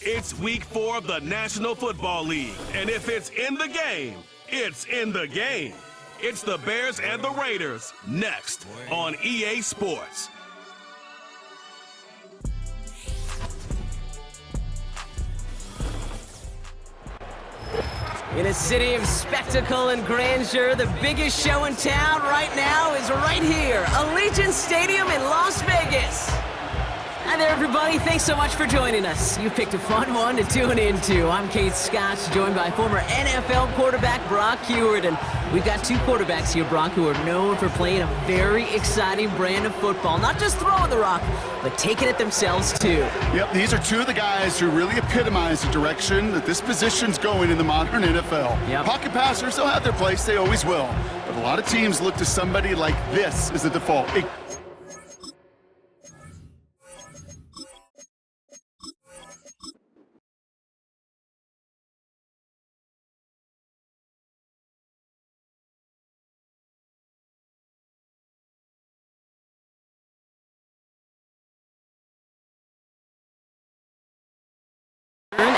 It's week 4 of the National Football League, and if it's in the game, it's in the game. It's the Bears and the Raiders, next on EA Sports. In a city of spectacle and grandeur, the biggest show in town right now is right here, Allegiant Stadium in Las Vegas. Hi there, everybody. Thanks so much for joining us. You picked a fun one to tune into. I'm Kate Scotch, joined by former NFL quarterback Brock Huard. And we've got two quarterbacks here, Brock, who are known for playing a very exciting brand of football. Not just throwing the rock, but taking it themselves, too. Yep, these are two of the guys who really epitomize the direction that this position's going in the modern NFL. Yep. Pocket passers, they'll have their place. They always will. But a lot of teams look to somebody like this as the default.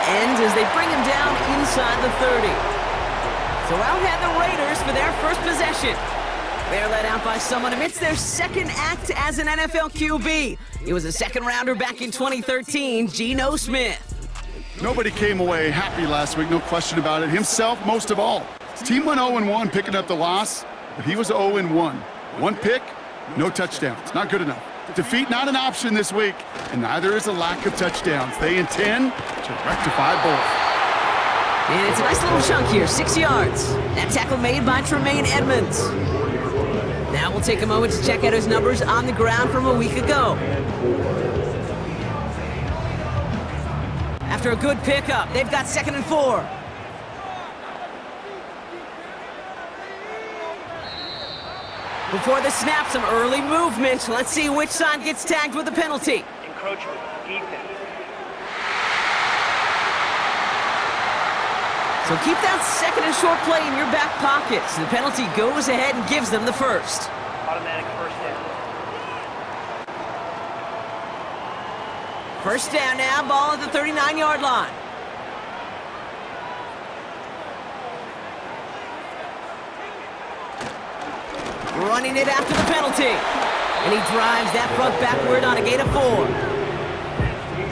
Ends as they bring him down inside the 30. So out had the Raiders for their first possession. They're led out by someone amidst their second act as an NFL QB. He was a second-rounder back in 2013, Geno Smith. Nobody came away happy last week, no question about it. Himself, most of all. His team went 0-1 picking up the loss, but he was 0-1. One pick, no touchdowns. Not good enough. Defeat not an option this week, and neither is a lack of touchdowns. They intend to rectify both. And it's a nice little chunk here, 6 yards. That tackle made by Tremaine Edmonds. Now we'll take a moment to check out his numbers on the ground from a week ago. After a good pickup, they've got 2nd and 4. Before the snap, some early movement. Let's see which side gets tagged with a penalty. Encroachment, defense. So keep that 2nd and short play in your back pocket. So the penalty goes ahead and gives them the first. Automatic first down. First down now, ball at the 39-yard line. Running it after the penalty. And he drives that front backward on a gain of 4.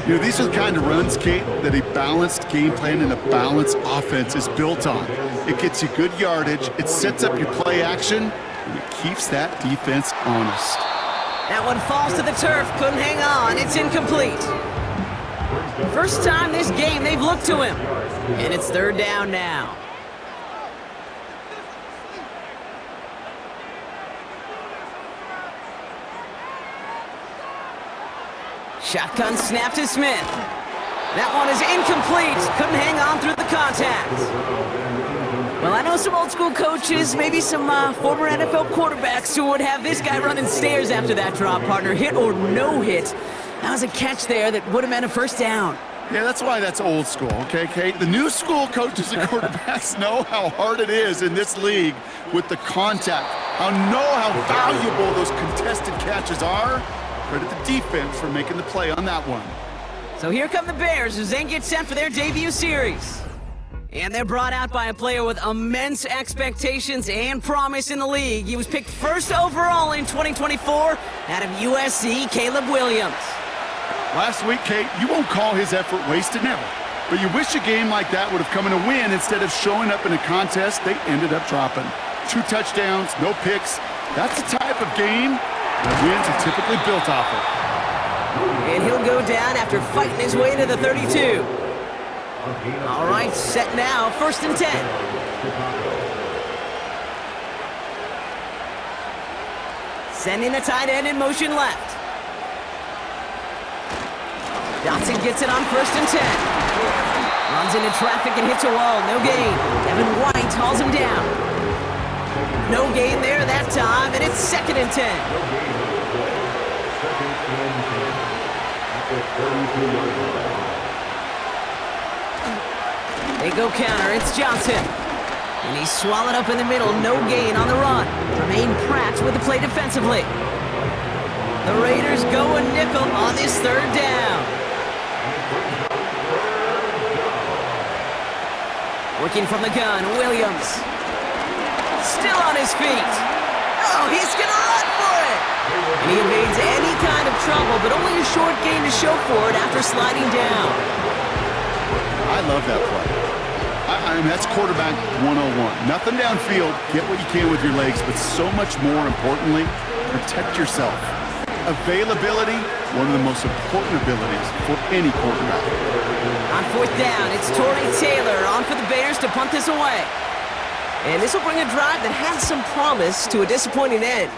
You know, these are the kind of runs, Kate, that a balanced game plan and a balanced offense is built on. It gets you good yardage, it sets up your play action, and it keeps that defense honest. That one falls to the turf, couldn't hang on, it's incomplete. First time this game they've looked to him. And it's 3rd down now. Shotgun snap to Smith. That one is incomplete. Couldn't hang on through the contact. Well, I know some old school coaches, maybe some former NFL quarterbacks who would have this guy running stairs after that drop, partner. Hit or no hit. That was a catch there that would have meant a first down. Yeah, that's why that's old school, okay, Kate? The new school coaches and quarterbacks know how hard it is in this league with the contact. How valuable those contested catches are. Credit the defense for making the play on that one. So here come the Bears as they get set for their debut series. And they're brought out by a player with immense expectations and promise in the league. He was picked 1st overall in 2024 out of USC, Caleb Williams. Last week, Kate, you won't call his effort wasted, never. But you wish a game like that would have come in a win instead of showing up in a contest they ended up dropping. 2 touchdowns, no picks. That's the type of game that wins are typically built off of. And he'll go down after fighting his way to the 32. All right, set now, 1st and 10. Sending a tight end in motion left. Dotson gets it on 1st and 10. Runs into traffic and hits a wall, no gain. Evan White hauls him down. No gain there that time, and it's 2nd and 10. They go counter, it's Johnson. And he's swallowed up in the middle, no gain on the run. Tremaine Pratt with the play defensively. The Raiders go a nickel on this 3rd down. Working from the gun, Williams. Still on his feet. Oh, he's gonna run for it! And he evades any kind of trouble, but only a short gain to show for it after sliding down. I love that play. I mean, that's quarterback 101. Nothing downfield, get what you can with your legs, but so much more importantly, protect yourself. Availability, one of the most important abilities for any quarterback. On fourth down, it's Tory Taylor on for the Bears to punt this away. And this will bring a drive that had some promise to a disappointing end.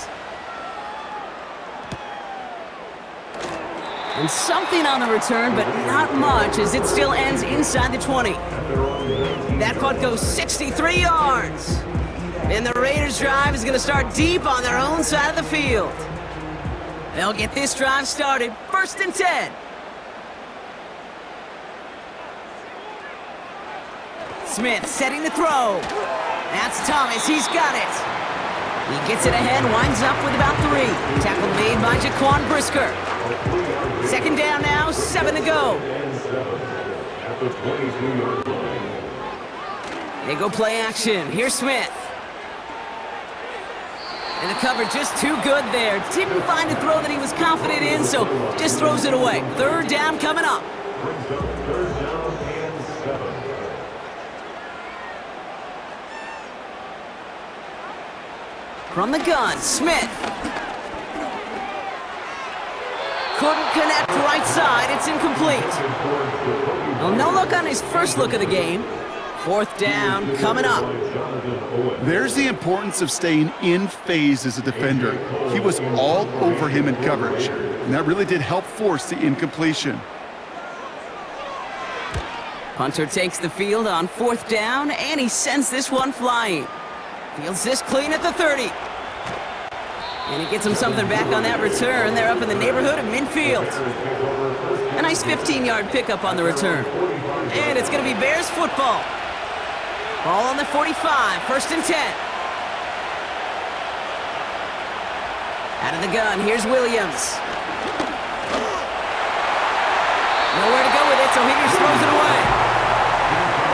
And something on the return, but not much, as it still ends inside the 20. That punt goes 63 yards. And the Raiders' drive is going to start deep on their own side of the field. They'll get this drive started, 1st and 10. Smith setting the throw. That's Thomas, he's got it. He gets it ahead, winds up with about 3. Tackle made by Jaquan Brisker. 2nd down now, 7 to go. They go play action. Here's Smith. And the cover just too good there. Didn't find a throw that he was confident in, so just throws it away. 3rd down coming up. From the gun, Smith. Couldn't connect right side, it's incomplete. Well, no look on his first look of the game. 4th down coming up. There's the importance of staying in phase as a defender. He was all over him in coverage, and that really did help force the incompletion. Punter takes the field on 4th down, and he sends this one flying. Fields this clean at the 30. And he gets him something back on that return. They're up in the neighborhood of midfield. A nice 15-yard pickup on the return. And it's going to be Bears football. Ball on the 45, 1st and 10. Out of the gun, here's Williams. Nowhere to go with it, so Higgins throws it away.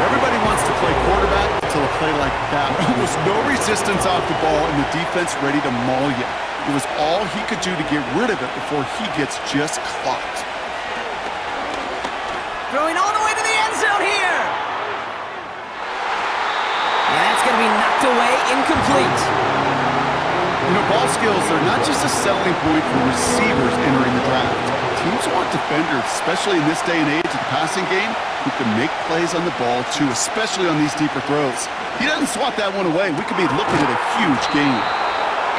Everybody wants to play quarterback until a play like that. Almost no resistance off the ball and the defense ready to maul you. It was all he could do to get rid of it before he gets just clocked. Throwing all the way to the end zone here. And that's going to be knocked away, incomplete. You know, ball skills are not just a selling point for receivers entering the draft. Teams want defenders, especially in this day and age of the passing game, who can make plays on the ball too, especially on these deeper throws. He doesn't swat that one away. We could be looking at a huge gain.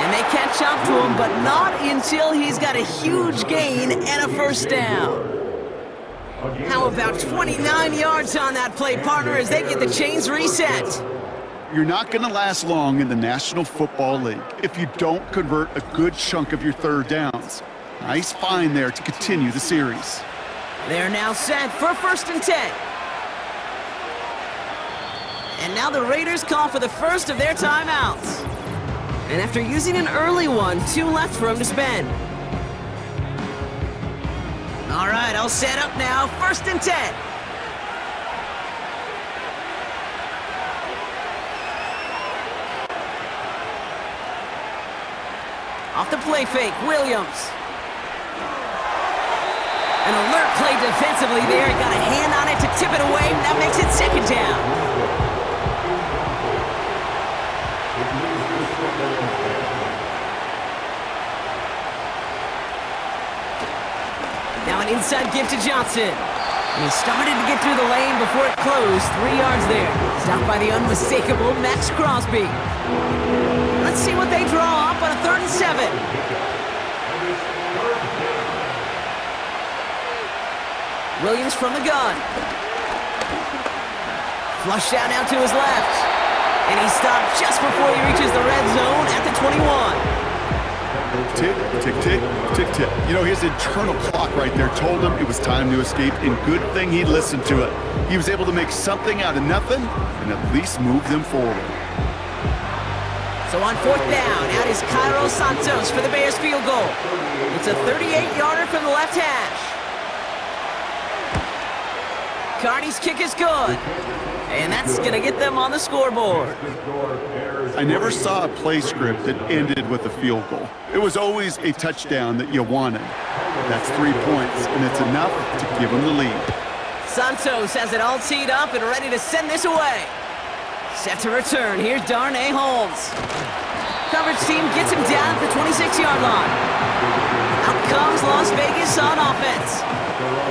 And they catch up to him, but not until he's got a huge gain and a 1st down. How about 29 yards on that play, partner, as they get the chains reset? You're not going to last long in the National Football League if you don't convert a good chunk of your 3rd downs. Nice find there to continue the series. They're now set for 1st and 10. And now the Raiders call for the first of their timeouts. And after using an early one, 2 left for him to spend. All right, all set up now, 1st and 10. Off the play fake, Williams. An alert play defensively there. He got a hand on it to tip it away. That makes it 2nd down. Now an inside give to Johnson. And he started to get through the lane before it closed. 3 yards there. Stopped by the unmistakable Max Crosby. Let's see what they draw up on a 3rd and 7. Williams from the gun. Flushed out now to his left. And he stopped just before he reaches the red zone at the 21. Tick, tick, tick, tick, tick. You know, his internal clock right there told him it was time to escape, and good thing he listened to it. He was able to make something out of nothing and at least move them forward. So on 4th down, out is Cairo Santos for the Bears field goal. It's a 38-yarder from the left hash. Cardi's kick is good. And that's going to get them on the scoreboard. I never saw a play script that ended with a field goal. It was always a touchdown that you wanted. That's 3 points, and it's enough to give them the lead. Santos has it all teed up and ready to send this away. Set to return. Here's Darnay Holmes. Coverage team gets him down at the 26-yard line. Out comes Las Vegas on offense.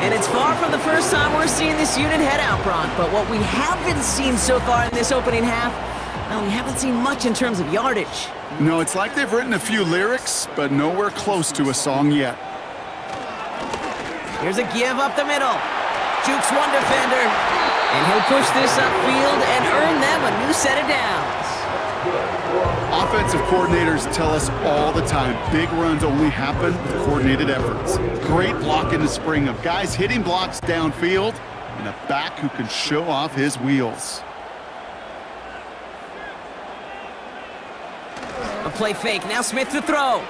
And it's far from the first time we're seeing this unit head out, Brock. But what we haven't seen so far in this opening half, well, we haven't seen much in terms of yardage. No, it's like they've written a few lyrics, but nowhere close to a song yet. Here's a give up the middle. Jukes one defender. And he'll push this upfield and earn them a new set of downs. Offensive coordinators tell us all the time, big runs only happen with coordinated efforts. Great block in the spring of guys hitting blocks downfield and a back who can show off his wheels. A play fake, now Smith to throw.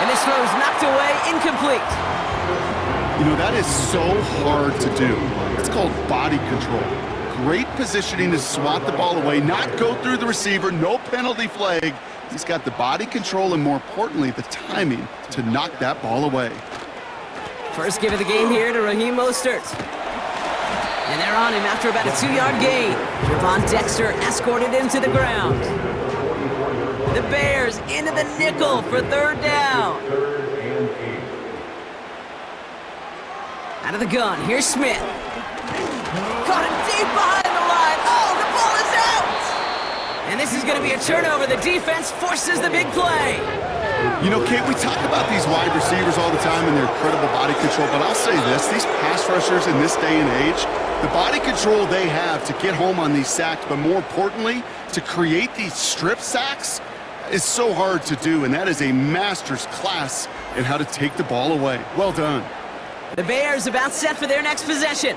And this throw is knocked away, incomplete. You know, that is so hard to do. It's called body control. Great positioning to swat the ball away, not go through the receiver, no penalty flag. He's got the body control and, more importantly, the timing to knock that ball away. First give of the game here to Raheem Mostert. And they're on him after about a 2-yard gain. Javon Dexter escorted him to the ground. The Bears into the nickel for third down. Out of the gun, here's Smith. Caught it deep behind the line. Oh, the ball is out! And this is going to be a turnover. The defense forces the big play. You know, Kate, we talk about these wide receivers all the time and their incredible body control, but I'll say this, these pass rushers in this day and age, the body control they have to get home on these sacks, but more importantly, to create these strip sacks is so hard to do, and that is a master's class in how to take the ball away. Well done. The Bears about set for their next possession.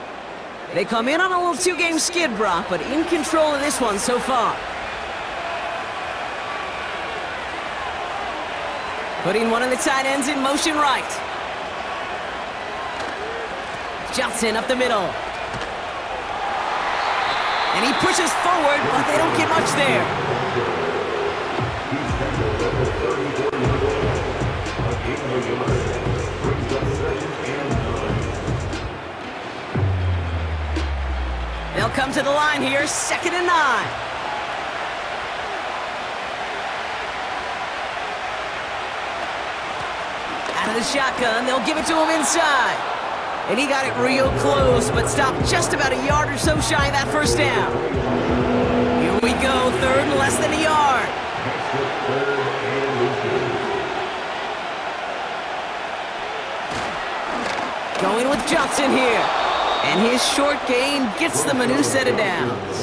They come in on a little 2-game skid, Brock, but in control of this one so far. Putting one of the tight ends in motion right. Johnson up the middle. And he pushes forward, but they don't get much there. They'll come to the line here, 2nd and 9. Out of the shotgun, they'll give it to him inside. And he got it real close, but stopped just about a yard or so shy of that first down. Here we go, 3rd and less than a yard. Going with Johnson here. And his short gain gets them a new set of downs.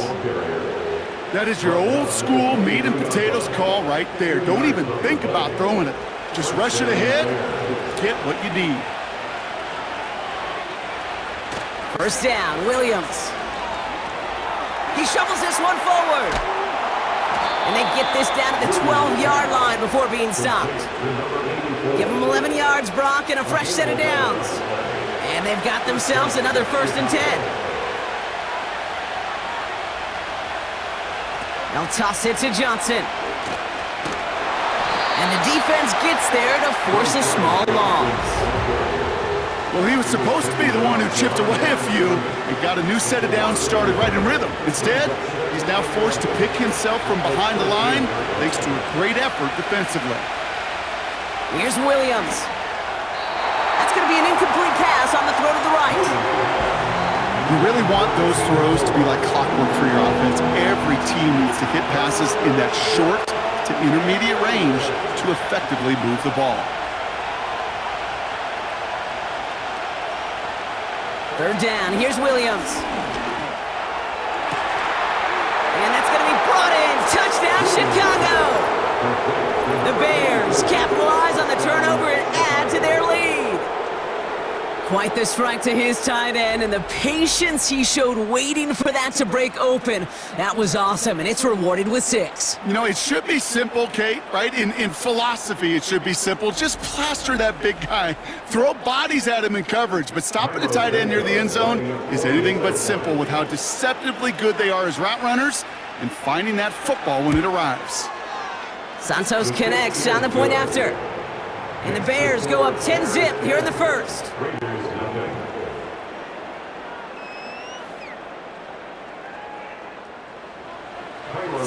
That is your old school meat and potatoes call right there. Don't even think about throwing it. Just rush it ahead and get what you need. First down, Williams. He shovels this one forward. And they get this down to the 12-yard line before being stopped. Give them 11 yards, Brock, and a fresh set of downs. And they've got themselves another 1st and 10. They'll toss it to Johnson. And the defense gets there to force a small loss. Well, he was supposed to be the one who chipped away a few and got a new set of downs started right in rhythm. Instead, he's now forced to pick himself from behind the line thanks to a great effort defensively. Here's Williams. That's going to be an incomplete pass on the throw to the right. You really want those throws to be like clockwork for your offense. Every team needs to hit passes in that short to intermediate range to effectively move the ball. 3rd down, here's Williams. And that's going to be brought in. Touchdown, Chicago! The Bears capitalize on the turnover and add to their lead. Quite the strike to his tight end, and the patience he showed waiting for that to break open. That was awesome, and it's rewarded with 6. You know, it should be simple, Kate, right? In philosophy, it should be simple. Just plaster that big guy. Throw bodies at him in coverage, but stopping a tight end near the end zone is anything but simple with how deceptively good they are as route runners and finding that football when it arrives. Santos connects on the point after. And the Bears go up 10-zip here in the first.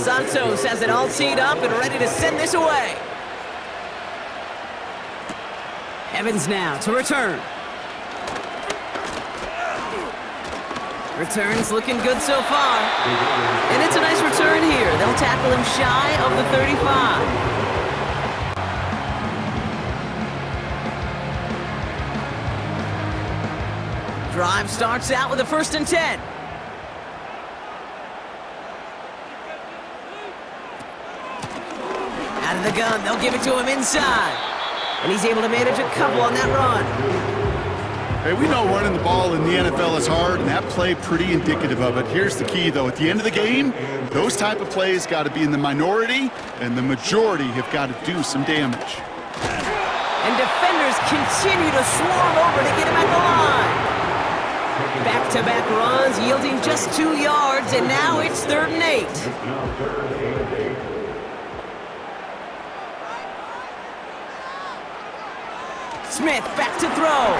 Santos has it all teed up and ready to send this away. Evans now to return. Return's looking good so far. And it's a nice return here. They'll tackle him shy of the 35. Drive starts out with a 1st and 10. Out of the gun, they'll give it to him inside. And he's able to manage a couple on that run. Hey, we know running the ball in the NFL is hard, and that play pretty indicative of it. Here's the key, though. At the end of the game, those type of plays got to be in the minority, and the majority have got to do some damage. And defenders continue to swarm over to get him at the line. Back-to-back runs yielding just 2 yards, and now it's 3rd and 8. Smith back to throw.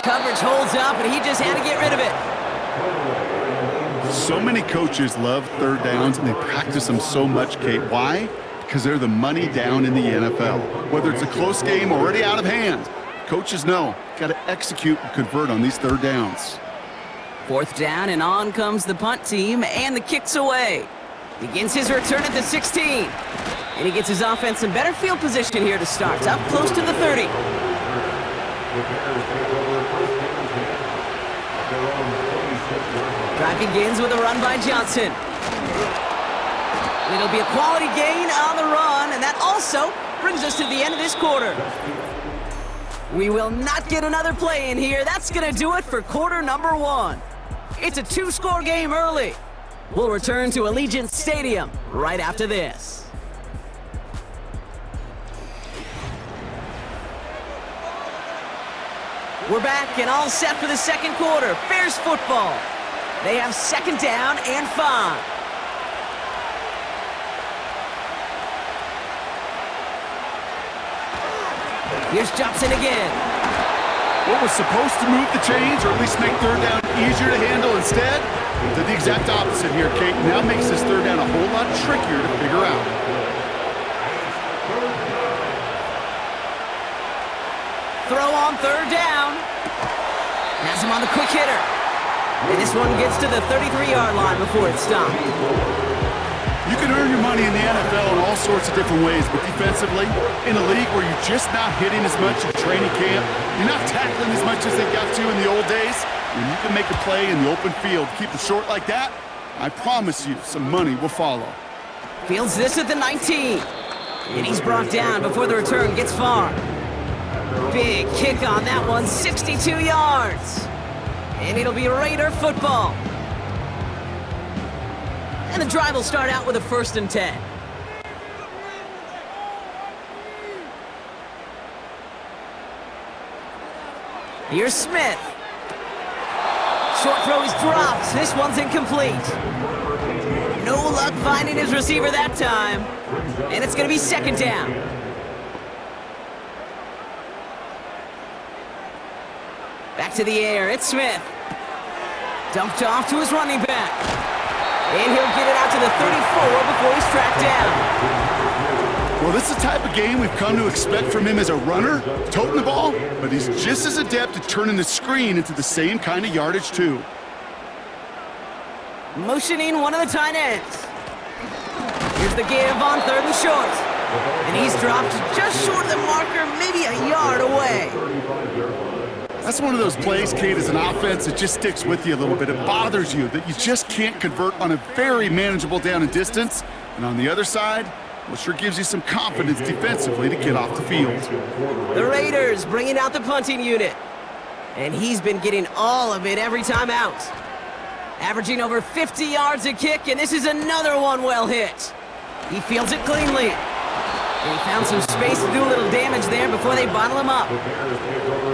Coverage holds up, and he just had to get rid of it. So many coaches love 3rd downs, and they practice them so much, Kate. Why? Because they're the money down in the NFL. Whether it's a close game already out of hand, coaches know, got to execute and convert on these 3rd downs. 4th down, and on comes the punt team, and the kick's away. Begins his return at the 16. And he gets his offense in better field position here to start, up close to the 30. Drive begins with a run by Johnson. It'll be a quality gain on the run, and that also brings us to the end of this quarter. We will not get another play in here. That's going to do it for quarter number 1. It's a 2-score game early. We'll return to Allegiant Stadium right after this. We're back and all set for the 2nd quarter. Bears football. They have 2nd down and 5. Here's Johnson again. What was supposed to move the chains, or at least make 3rd down easier to handle instead, did the exact opposite here, Kate. Now makes this 3rd down a whole lot trickier to figure out. Throw on 3rd down. Has him on the quick hitter. And this one gets to the 33-yard line before it's stopped. You can earn your money in the NFL in all sorts of different ways, but defensively, in a league where you're just not hitting as much in training camp, you're not tackling as much as they got to in the old days, when you can make a play in the open field, keep it short like that, I promise you some money will follow. Fields this at the 19. And he's brought down before the return gets far. Big kick on that one, 62 yards. And it'll be Raider football. And the drive will start out with a 1st and 10. Here's Smith. Short throw is dropped. This one's incomplete. No luck finding his receiver that time. And it's going to be 2nd down. Back to the air, it's Smith. Dumped off to his running back. And he'll get it out to the 34 before he's tracked down. Well, this is the type of game we've come to expect from him as a runner, toting the ball, but he's just as adept at turning the screen into the same kind of yardage, too. Motioning one of the tight ends. Here's the give on 3rd and short. And he's dropped just short of the marker, maybe a yard away. That's one of those plays, Kate, as an offense that just sticks with you a little bit. It bothers you that you just can't convert on a very manageable down and distance. And on the other side, Well, sure gives you some confidence defensively to get off the field. The Raiders bringing out the punting unit. And he's been getting all of it every time out. Averaging over 50 yards a kick, and this is another one well hit. He fields it cleanly. And he found some space to do a little damage there before they bottle him up.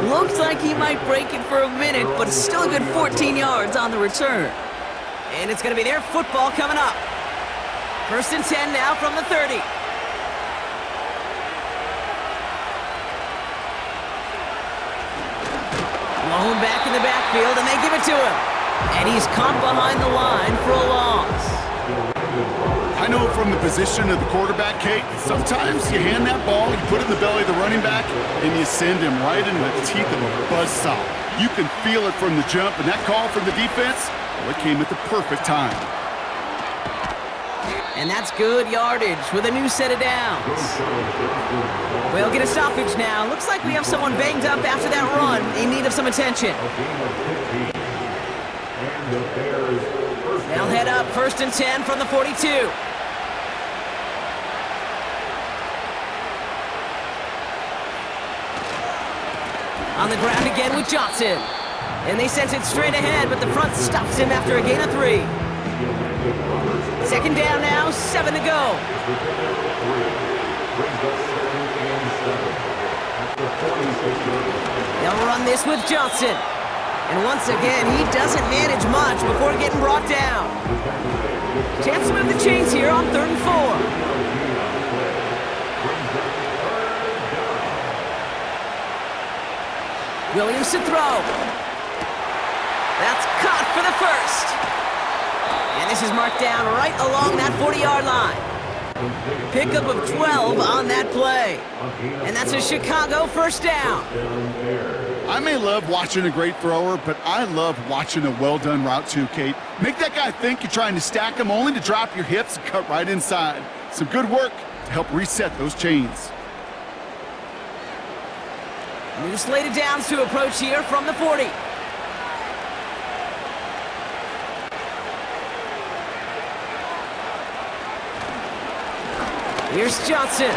Looks like he might break it for a minute, but it's still a good 14 yards on the return. And it's going to be their football coming up. 1st and 10 now from the 30. Blown back in the backfield, and they give it to him. And he's caught behind the line for a loss. I know from the position of the quarterback, Kate, sometimes you hand that ball, you put it in the belly of the running back, and you send him right into the teeth of a buzzsaw. You can feel it from the jump, and that call from the defense, well, it came at the perfect time. And that's good yardage with a new set of downs. We'll get a stoppage now. Looks like we have someone banged up after that run in need of some attention. They'll head up 1st and 10 from the 42. On the ground again with Johnson. And they sent it straight ahead, but the front stops him after a gain of 3. 2nd down now, 7 to go. They'll run this with Johnson. And once again, he doesn't manage much before getting brought down. Chance to move the chains here on 3rd and 4. Williams to throw. That's caught for the 1st. And this is marked down right along that 40-yard line. Pickup of 12 on that play. And that's a Chicago 1st down. I may love watching a great thrower, but I love watching a well-done route too, Kate. Make that guy think you're trying to stack him only to drop your hips and cut right inside. Some good work to help reset those chains. New slate of downs to approach here from the 40. Here's Johnson.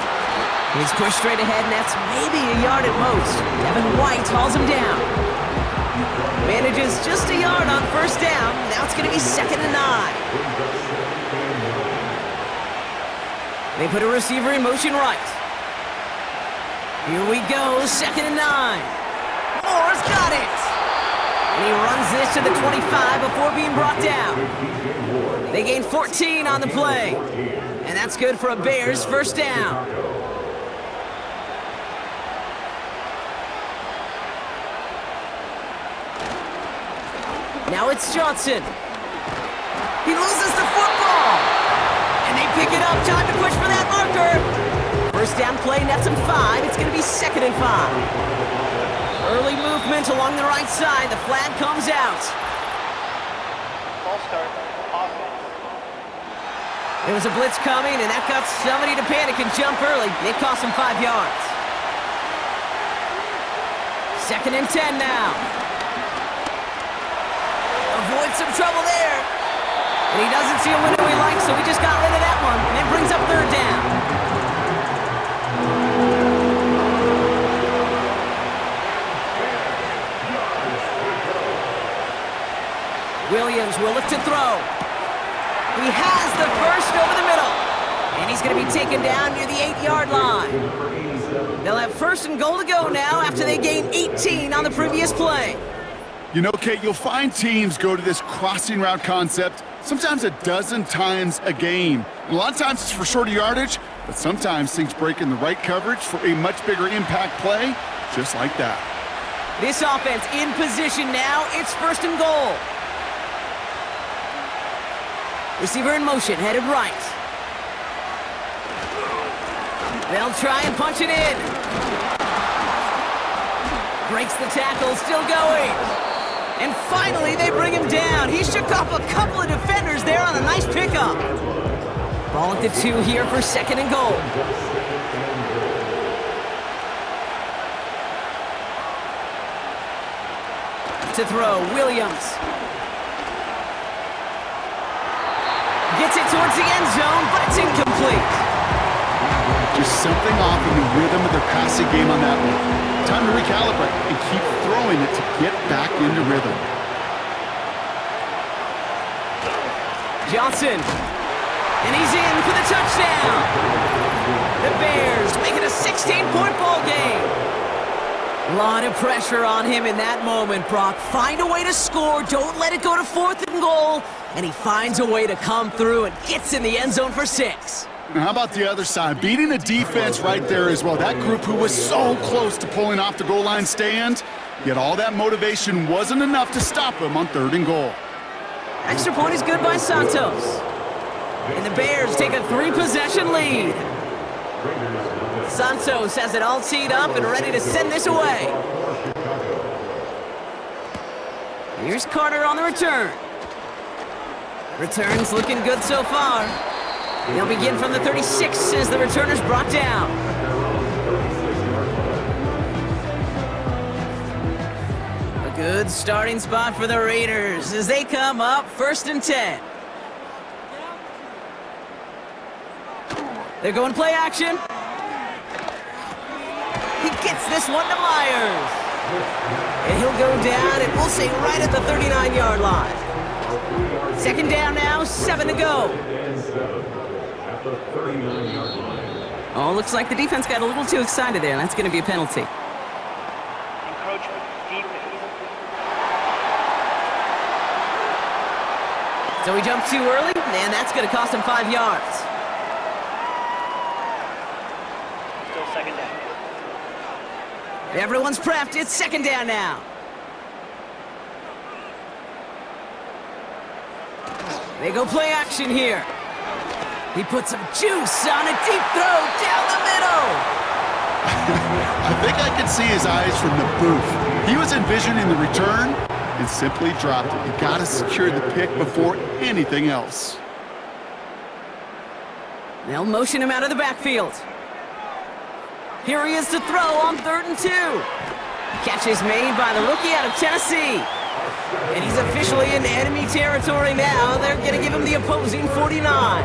He's pushed straight ahead, and that's maybe a yard at most. Evan White hauls him down. Manages just a yard on 1st down. Now it's going to be 2nd and 9. They put a receiver in motion right. Here we go, 2nd and 9. Moore's got it. And he runs this to the 25 before being brought down. They gain 14 on the play. And that's good for a Bears 1st down. Now it's Johnson. He loses the football. And they pick it up. Time to push for that marker. 1st down play, nets him 5. It's going to be 2nd and 5. Early movement along the right side. The flag comes out. Ball start. Offense. There was a blitz coming, and that got somebody to panic and jump early. It cost him 5 yards. 2nd and 10 now. Avoid some trouble there. And he doesn't see a window he likes, so he just got rid of that one. And it brings up 3rd down. Williams will look to throw. He has the 1st over the middle. And he's going to be taken down near the 8-yard line. They'll have 1st and goal to go now after they gain 18 on the previous play. You know, Kate, you'll find teams go to this crossing route concept sometimes a dozen times a game. A lot of times it's for shorter yardage, but sometimes things break in the right coverage for a much bigger impact play, just like that. This offense in position now. It's 1st and goal. Receiver in motion, headed right. They'll try and punch it in. Breaks the tackle, still going. And finally, they bring him down. He shook off a couple of defenders there on a nice pickup. Ball at the 2 here for 2nd and goal. To throw, Williams. Gets it towards the end zone, but it's incomplete. Just something off in the rhythm of their passing game on that one. Time to recalibrate and keep throwing it to get back into rhythm. Johnson. And he's in for the touchdown. The Bears make it a 16-point ball game. A lot of pressure on him in that moment, Brock. Find a way to score. Don't let it go to 4th and goal. And he finds a way to come through and gets in the end zone for 6. Now how about the other side? Beating the defense right there as well. That group who was so close to pulling off the goal line stand, yet all that motivation wasn't enough to stop him on 3rd and goal. Extra point is good by Santos. And the Bears take a 3-possession lead. Santos has it all teed up and ready to send this away. Here's Carter on the return. Return's looking good so far. They'll begin from the 36 as the returner's brought down. A good starting spot for the Raiders as they come up 1st and 10. They're going play action. He gets this one to Myers. And he'll go down, and we'll say right at the 39-yard line. 2nd down now, 7 to go. Oh, looks like the defense got a little too excited there. That's going to be a penalty. Encroachment, defense. So he jumped too early, and that's going to cost him 5 yards. Still 2nd down. Everyone's prepped. It's 2nd down now. They go play action here. He puts some juice on a deep throw down the middle. I think I could see his eyes from the booth. He was envisioning the return and simply dropped it. You got to secure the pick before anything else. They'll motion him out of the backfield. Here he is to throw on 3rd and 2. Catch is made by the rookie out of Tennessee. And he's officially in enemy territory now. They're going to give him the opposing 49.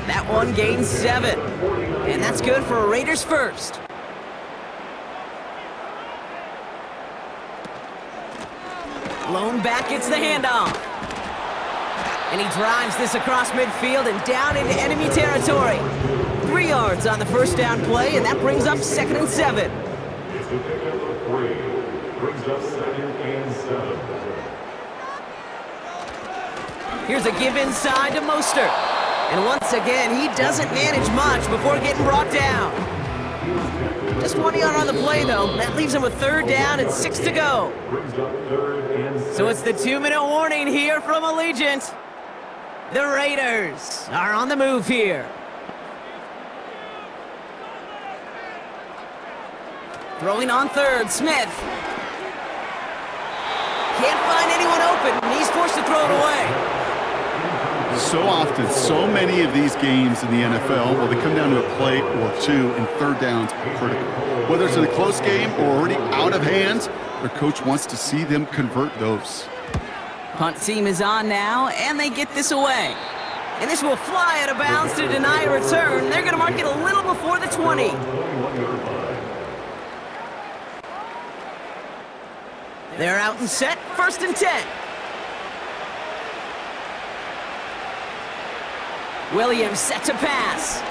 That one gains 7. And that's good for Raiders first. Lone back gets the handoff. And he drives this across midfield and down into enemy territory. 3 yards on the 1st down play, and that brings up 2nd and 7. Here's a give inside to Mostert. And once again, he doesn't manage much before getting brought down. Just 1 yard on the play, though. That leaves him with 3rd down and 6 to go. So it's the 2-minute warning here from Allegiant. The Raiders are on the move here. Throwing on 3rd, Smith. Can't find anyone open, and he's forced to throw it away. So often, so many of these games in the NFL, well, they come down to a play or two, and 3rd downs are critical. Whether it's in a close game or already out of hand, their coach wants to see them convert those. Punt team is on now, and they get this away. And this will fly out of bounds to deny a return. They're going to mark it a little before the 20. They're out and set, 1st and 10. Williams set to pass.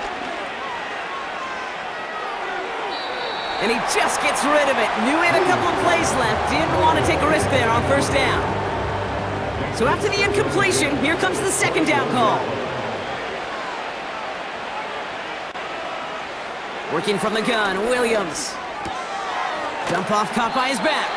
And he just gets rid of it. Knew he had a couple of plays left. Didn't want to take a risk there on 1st down. So after the incompletion, here comes the 2nd down call. Working from the gun, Williams. Jump off caught by his back.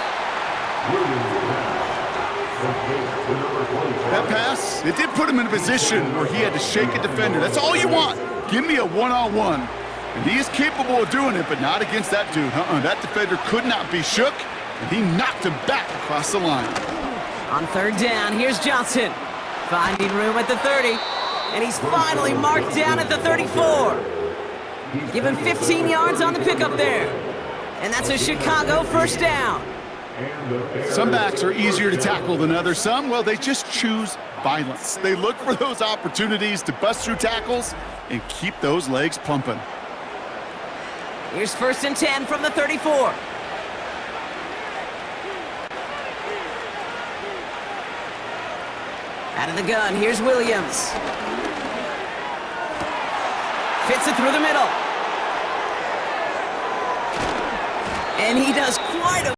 That pass, it did put him in a position where he had to shake a defender. That's all you want. Give me a one-on-one. And he is capable of doing it, but not against that dude. That defender could not be shook, and he knocked him back across the line. On 3rd down, here's Johnson. Finding room at the 30, and he's finally marked down at the 34. Given 15 yards on the pickup there. And that's a Chicago 1st down. Some backs are easier to tackle than others. Some, well, they just choose violence. They look for those opportunities to bust through tackles and keep those legs pumping. Here's 1st and 10 from the 34. Out of the gun, here's Williams. Fits it through the middle. And he does quite a...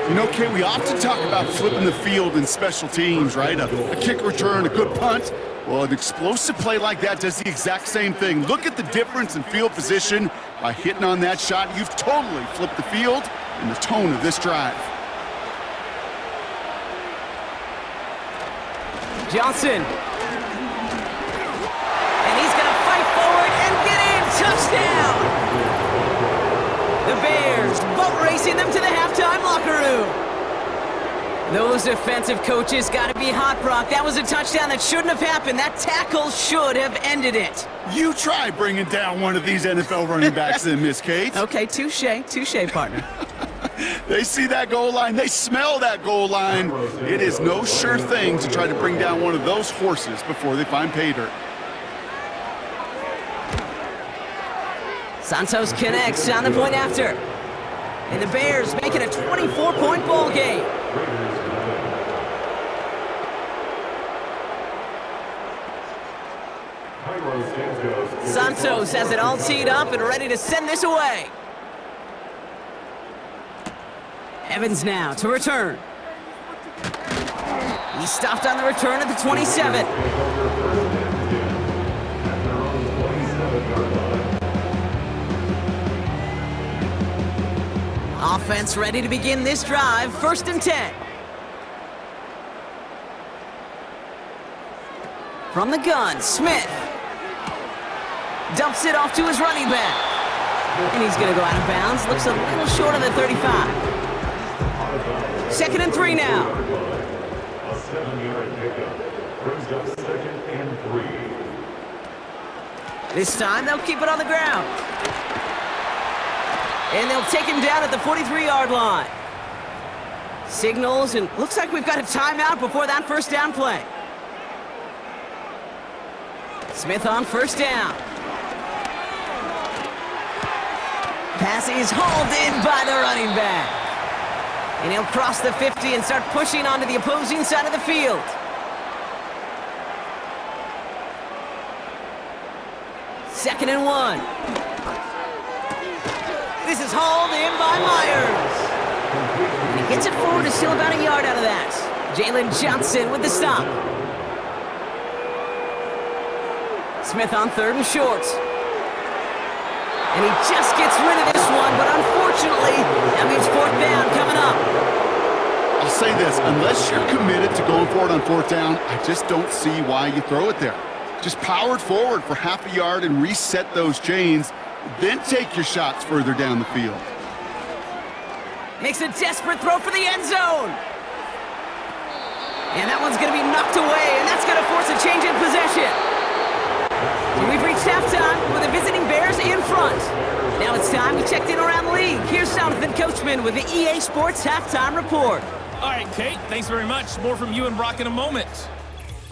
You know, Kate, we often talk about flipping the field in special teams, right? A kick return, a good punt. Well, an explosive play like that does the exact same thing. Look at the difference in field position by hitting on that shot. You've totally flipped the field and the tone of this drive. Johnson. And he's going to fight forward and get in. Touchdown! The Bears boat racing them to the halftime locker room. Those defensive coaches got to be hot, Brock. That was a touchdown that shouldn't have happened. That tackle should have ended it. You try bringing down one of these NFL running backs then, Miss Kate. Okay, touche, partner. They see that goal line. They smell that goal line. It is no sure thing to try to bring down one of those horses before they find pay dirt. Santos connects on the point after. And the Bears make it a 24-point ball game. Santos has it all teed up and ready to send this away. Evans now to return. He stopped on the return at the 27. Offense ready to begin this drive. 1st and 10. From the gun, Smith. Dumps it off to his running back. And he's going to go out of bounds. Looks a little short of the 35. 2nd and 3 now. A 7-yard pickup brings up 2nd and 3. This time they'll keep it on the ground. And they'll take him down at the 43-yard line. Signals, and looks like we've got a timeout before that 1st down play. Smith on 1st down. Pass is hauled in by the running back. And he'll cross the 50 and start pushing onto the opposing side of the field. Second and 1. This is hauled in by Myers. And he gets it forward, is still about a yard out of that. Jalen Johnson with the stop. Smith on 3rd and short. And he just gets rid of this one, but unfortunately, that means 4th down coming up. I'll say this, unless you're committed to going for it on 4th down, I just don't see why you throw it there. Just power it forward for half a yard and reset those chains, then take your shots further down the field. Makes a desperate throw for the end zone. And that one's going to be knocked away, and that's going to force a change in possession. So we've reached halftime with the visiting Bears in front. Now it's time we checked in around the league. Here's Jonathan Coachman with the EA Sports Halftime Report. All right, Kate, thanks very much. More from you and Brock in a moment.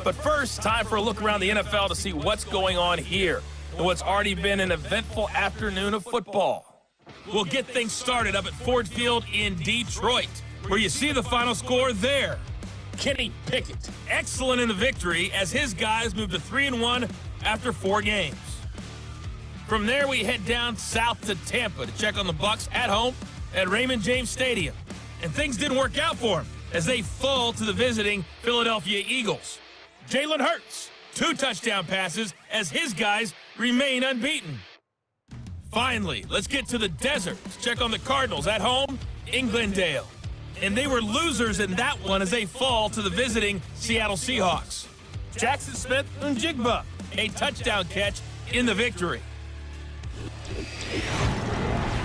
But first, time for a look around the NFL to see what's going on here and what's already been an eventful afternoon of football. We'll get things started up at Ford Field in Detroit, where you see the final score there. Kenny Pickett, excellent in the victory as his guys move to 3-1 after 4 games. From there, we head down south to Tampa to check on the Bucs at home at Raymond James Stadium. And things didn't work out for them as they fall to the visiting Philadelphia Eagles. Jalen Hurts, 2 touchdown passes as his guys remain unbeaten. Finally, let's get to the desert to check on the Cardinals at home in Glendale. And they were losers in that one as they fall to the visiting Seattle Seahawks. Jackson Smith-Njigba, a touchdown catch in the victory.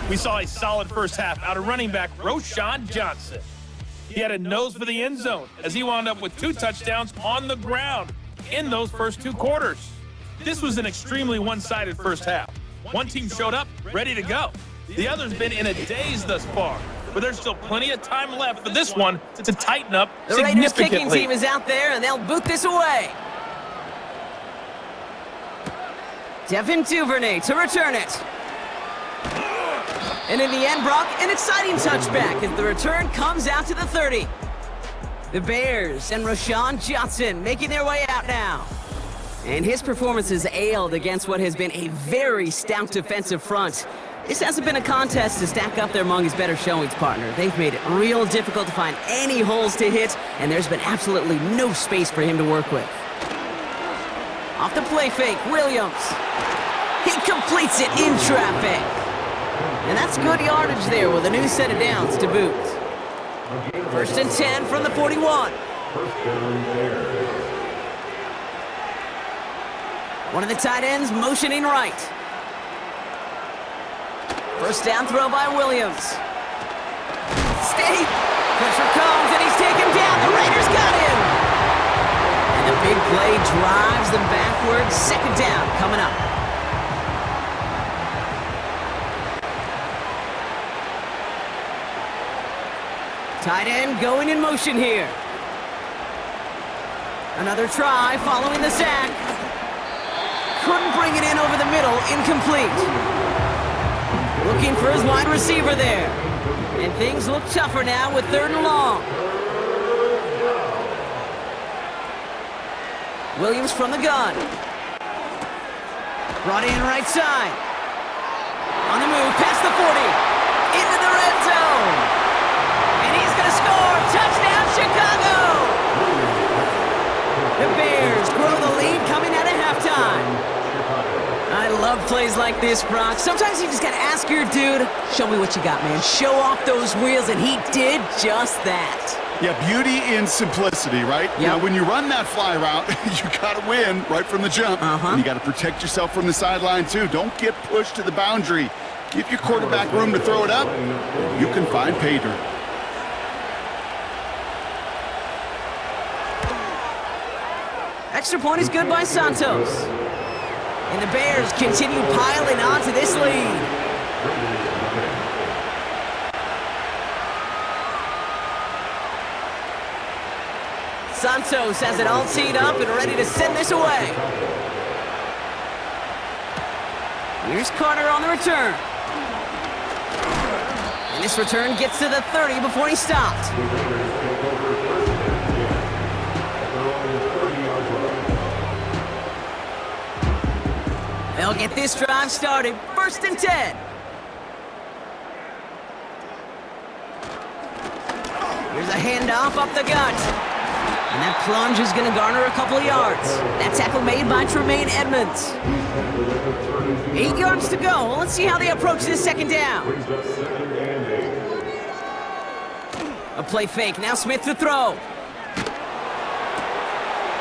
We saw a solid first half out of running back Roschon Johnson. He had a nose for the end zone as he wound up with 2 touchdowns on the ground in those first 2 quarters. This was an extremely one-sided first half. One team showed up ready to go. The other's been in a daze thus far, but there's still plenty of time left for this one to tighten up The Raiders kicking significantly. team is out there, and they'll boot this away. Devin Duvernay to return it. And in the end, Brock, an exciting touchback as the return comes out to the 30. The Bears and Rashawn Johnson making their way out now. And his performance has ailed against what has been a very stout defensive front. This hasn't been a contest to stack up there among his better showings, partner. They've made it real difficult to find any holes to hit, and there's been absolutely no space for him to work with. Off the play fake, Williams. He completes it in traffic. And that's good yardage there with a new set of downs to boot. 1st and 10 from the 41. One of the tight ends motioning right. 1st down throw by Williams. Steady. Pressure comes and he's taken down. The Raiders got him. And the big play drives them backwards. 2nd down coming up. Tight end going in motion here. Another try following the sack. Couldn't bring it in over the middle, incomplete. Looking for his wide receiver there. And things look tougher now with 3rd and long. Williams from the gun. Brought in right side. On the move, past the 40. Into the red zone. And he's going to score. Touchdown, Chicago! The Bears grow the lead coming out of halftime. I love plays like this, Brock. Sometimes you just got to ask your dude, show me what you got, man. Show off those wheels, and he did just that. Yeah, beauty in simplicity, right? Yep. Now, when you run that fly route, you got to win right from the jump. And you got to protect yourself from the sideline, too. Don't get pushed to the boundary. Give your quarterback room to throw it up. You can find pay dirt. Extra point is good by Santos. And the Bears continue piling on to this lead. Santos has it all teed up and ready to send this away. Here's Carter on the return. And this return gets to the 30 before he stopped. They'll get this drive started. 1st and 10. Here's a handoff up the gut. And that plunge is going to garner a couple of yards. That tackle made by Tremaine Edmonds. 8 yards to go. Let's see how they approach this 2nd down. A play fake. Now Smith to throw.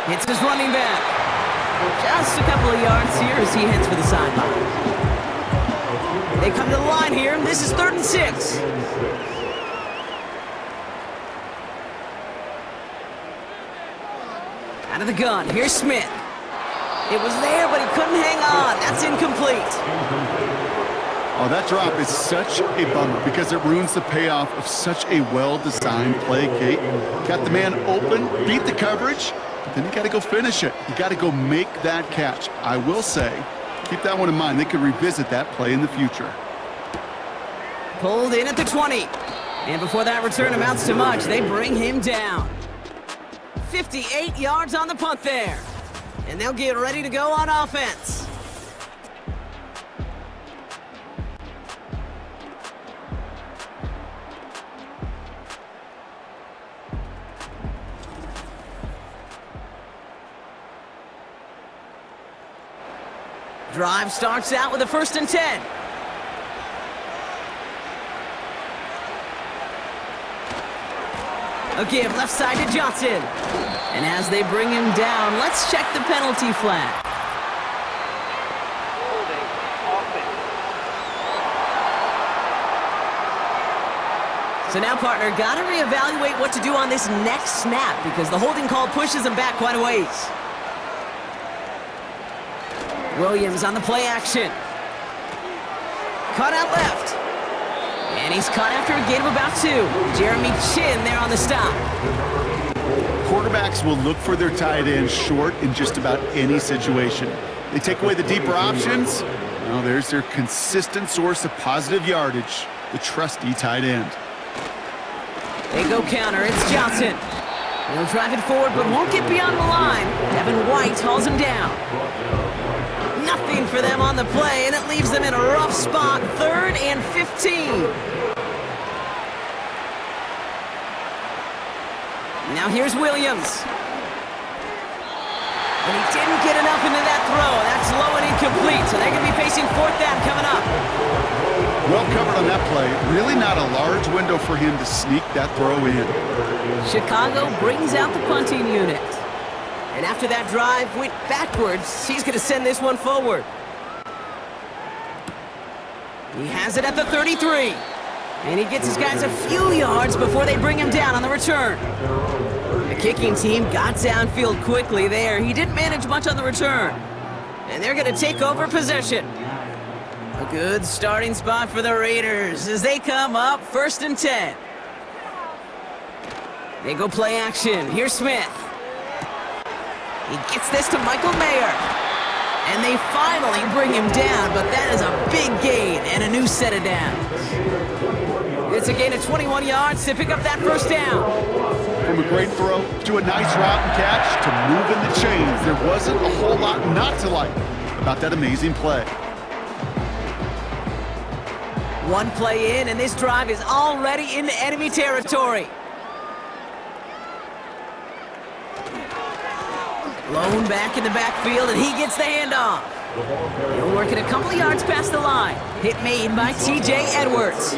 Hits his running back. Just a couple of yards here as he heads for the sideline. They come to the line here. This is 3rd and 6. Out of the gun. Here's Smith. It was there, but he couldn't hang on. That's incomplete. Oh, that drop is such a bummer because it ruins the payoff of such a well-designed play, Kate. Got the man open, beat the coverage, but then you got to go finish it. You got to go make that catch. I will say, keep that one in mind. They could revisit that play in the future. Pulled in at the 20. And before that return amounts to much, they bring him down. 58 yards on the punt there. And they'll get ready to go on offense. Drive starts out with a 1st and 10. A give left side to Johnson. And as they bring him down, let's check the penalty flag. Holding offense. So now, partner, got to reevaluate what to do on this next snap because the holding call pushes him back quite a ways. Williams on the play action. Caught out left. And he's caught after a gain of about 2. Jeremy Chin there on the stop. Quarterbacks will look for their tight end short in just about any situation. They take away the deeper options. Well, there's their consistent source of positive yardage, the trusty tight end. They go counter. It's Johnson. He'll drive it forward, but won't get beyond the line. Devin White hauls him down. Nothing for them on the play, and it leaves them in a rough spot. 3rd and 15. Now here's Williams. And he didn't get enough into that throw. That's low and incomplete, so they're going to be facing 4th down coming up. Well covered on that play. Really not a large window for him to sneak that throw in. Chicago brings out the punting unit. And after that drive went backwards, he's going to send this one forward. He has it at the 33. And he gets his guys a few yards before they bring him down on the return. The kicking team got downfield quickly there. He didn't manage much on the return. And they're going to take over possession. A good starting spot for the Raiders as they come up 1st and 10. They go play action. Here's Smith. He gets this to Michael Mayer. And they finally bring him down, but that is a big gain and a new set of downs. It's a gain of 21 yards to pick up that 1st down. From a great throw to a nice route and catch to moving the chains, there wasn't a whole lot not to like about that amazing play. One play in, and this drive is already into enemy territory. Lone back in the backfield, and he gets the handoff. He'll work it a couple of yards past the line. Hit made by T.J. Edwards.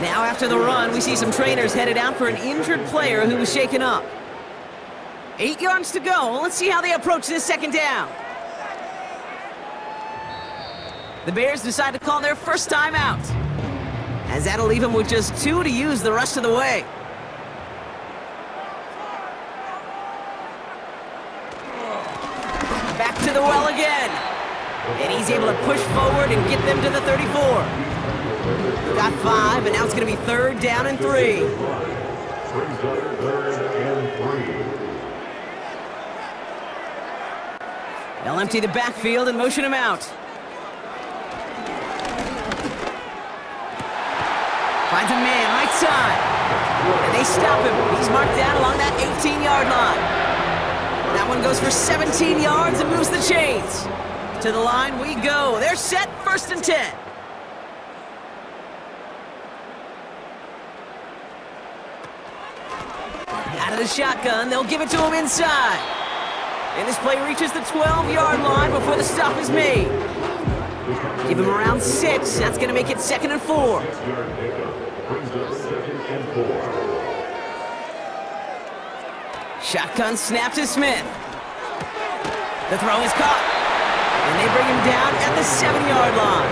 Now after the run, we see some trainers headed out for an injured player who was shaken up. 8 yards to go. Let's see how they approach this 2nd down. The Bears decide to call their first timeout, as that'll leave them with just 2 to use the rest of the way. Back to the well again. And he's able to push forward and get them to the 34. Got 5, and now it's going to be 3rd down and 3. Brings up 3rd and 3. They'll empty the backfield and motion him out. Finds a man right side. And they stop him. He's marked down along that 18-yard line. That one goes for 17 yards and moves the chains. To the line we go. They're set, 1st and 10. Out of the shotgun, they'll give it to him inside. And this play reaches the 12-yard line before the stop is made. Give him around 6. That's going to make it 2nd and 4. Brings up 2nd and 4. Shotgun snap to Smith. The throw is caught. And they bring him down at the 7-yard line.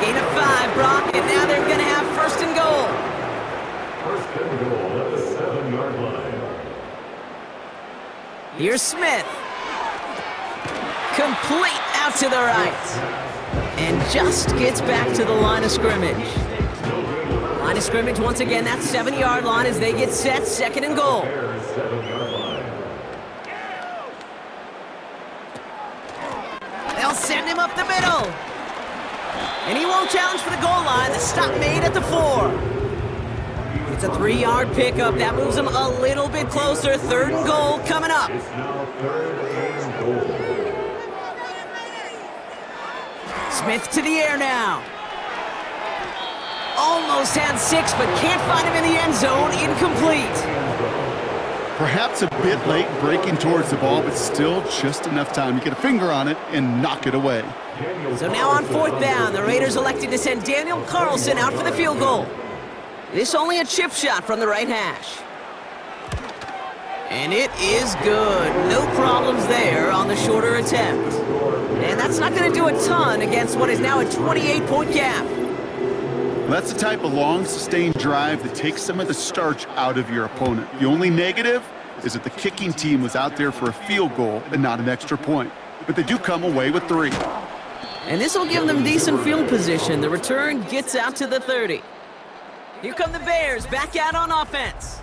Gain of 5, Brock, and now they're going to have 1st and goal. 1st and goal at the 7-yard line. Here's Smith. Complete out to the right. And just gets back to the line of scrimmage. Line of scrimmage once again, that 7-yard line as they get set, 2nd and goal. 7-yard line. They'll send him up the middle. And he won't challenge for the goal line. The stop made at the 4. It's a 3-yard pickup. That moves him a little bit closer. 3rd and goal coming up. It's now 3rd and goal. Smith to the air now. Almost had 6, but can't find him in the end zone. Incomplete. Perhaps a bit late breaking towards the ball, but still just enough time to get a finger on it and knock it away. So now on 4th down, the Raiders elected to send Daniel Carlson out for the field goal. This only a chip shot from the right hash. And it is good. No problems there on the shorter attempt. And that's not going to do a ton against what is now a 28-point gap. That's the type of long, sustained drive that takes some of the starch out of your opponent. The only negative is that the kicking team was out there for a field goal and not an extra point. But they do come away with 3. And this will give them decent field position. The return gets out to the 30. Here come the Bears back out on offense.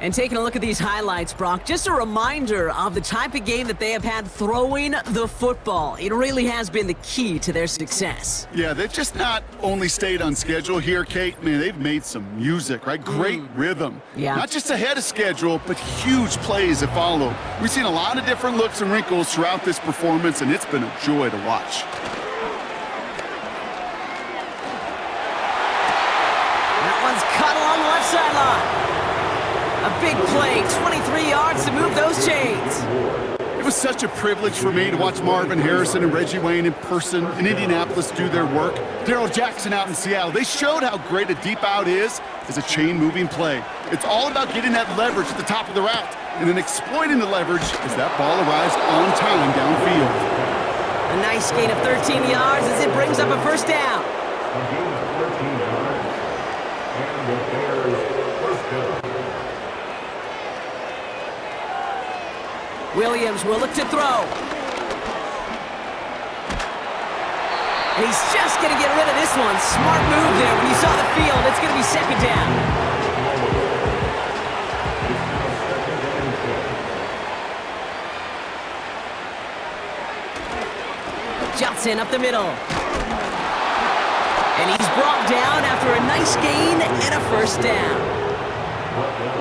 And taking a look at these highlights, Brock, just a reminder of the type of game that they have had throwing the football. It really has been the key to their success. Yeah, they've just not only stayed on schedule here, Kate. Man, they've made some music, right? Great rhythm. Yeah. Not just ahead of schedule, but huge plays that follow. We've seen a lot of different looks and wrinkles throughout this performance, and it's been a joy to watch. That one's cut along the left sideline. A big play, 23 yards to move those chains. It was such a privilege for me to watch Marvin Harrison and Reggie Wayne in person in Indianapolis do their work. Darrell Jackson out in Seattle. They showed how great a deep out is as a chain-moving play. It's all about getting that leverage at the top of the route and then exploiting the leverage as that ball arrives on time downfield. A nice gain of 13 yards as it brings up a first down. A gain of 13 yards. And the Bears first down. Williams will look to throw. And he's just going to get rid of this one. Smart move there. When you saw the field, it's going to be second down. Johnson up the middle. And he's brought down after a nice gain and a first down.